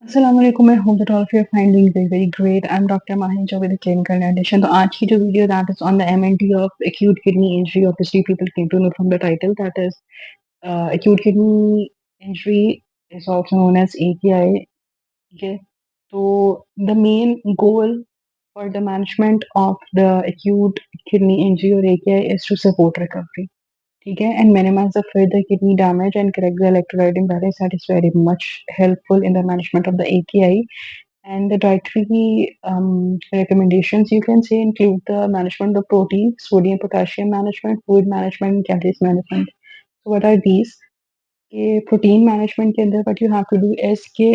अस्सलाम वालेकुम, I hope that all of you are fine, doing very, very great. I'm Dr. Mahin with the clinical dietitian. तो आज की जो video that is on the MNT of acute kidney injury, obviously people came to know from the title that is acute kidney injury is also known as AKI. Okay, so the main goal for the management of the acute kidney injury or AKI is to support recovery. ठीक है, and minimize the further kidney damage and correct the electrolyte imbalance that is very much helpful in the management of the AKI. And the dietary recommendations you can say include the management of protein, sodium, potassium management, food management, and calories management. So what are these? Protein management के अंदर what you have to do is कि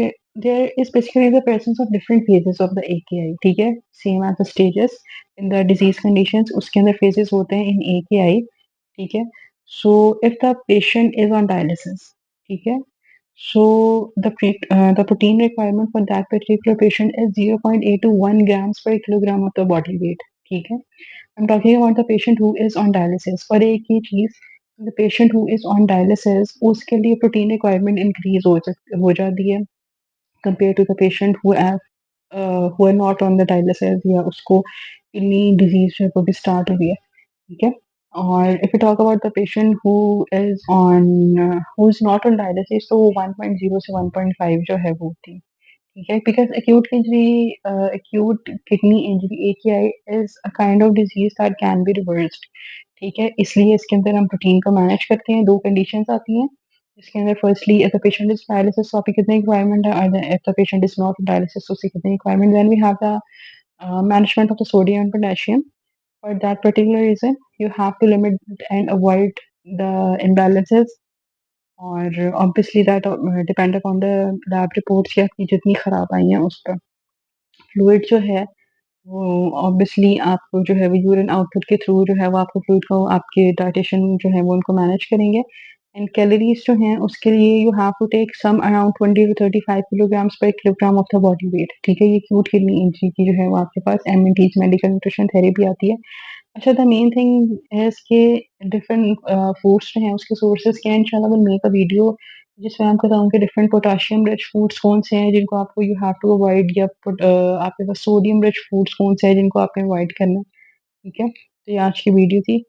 there is basically the presence of different phases of the AKI. ठीक है, same as the stages in the disease conditions उसके अंदर phases होते हैं in AKI. ठीक है, so if the patient is on dialysis, ठीक है, so the protein requirement for that particular patient is 0.8 to 1 grams per kilogram of the body weight. ठीक है, I'm talking about the patient who is on dialysis. और एक ही चीज, the patient who is on dialysis उसके लिए protein requirement increase हो जाती है compared to the patient who are not on the dialysis या उसको kidney disease जो है वो भी start हुई है. ठीक है, और if we talk about the patient who is not on dialysis तो वो 1.0 से 1.5 जो है वो थी. ठीक है, because acute kidney injury AKI is a kind of disease that can be reversed. ठीक है, इसलिए इसके अंदर हम प्रोटीन को मैनेज करते हैं. दो कंडीशंस आती हैं इसके अंदर. Firstly if the patient is dialysis तो आपकी कितनी रिक्वायरमेंट है, और if the patient is not dialysis तो उसकी कितनी requirement. Then we have the management of the sodium and potassium. For that particular reason, you have to limit and avoid the imbalances, और obviously that depend upon the lab reports कि आपकी जितनी खराब आई हैं उस पर. फ्लूइड जो है वो ऑब्वियसली आपको जो है वो यूरिन आउटपुट के थ्रू जो है वो आपको फ्लूइड को आपके डाइटिशियन जो है वो उनको मैनेज करेंगे. एंड कैलोरीज जो हैं उसके लिए you have to take some around 20 to 35 kilograms पर kilogram of the body weight. ठीक है, ये एक्यूट किडनी इंजरी की जो है वो आपके पास एमएनटीज मेडिकल न्यूट्रिशन थेरेपी आती है. अच्छा, द मेन थिंग इज़ के डिफरेंट फूड्स जो हैं उसके सोर्सेज़ क्या हैं. इंशाल्लाह विल मेक अ वीडियो जिसमें मैं आपको बताऊँगी डिफरेंट पोटेशियम रिच फूड्स कौन से हैं जिनको आपको यू हैव टू अवॉइड, या आपके पास सोडियम रिच फूड्स कौन से हैं जिनको आपने अवॉइड करना है. ठीक है, तो ये आज की वीडियो थी.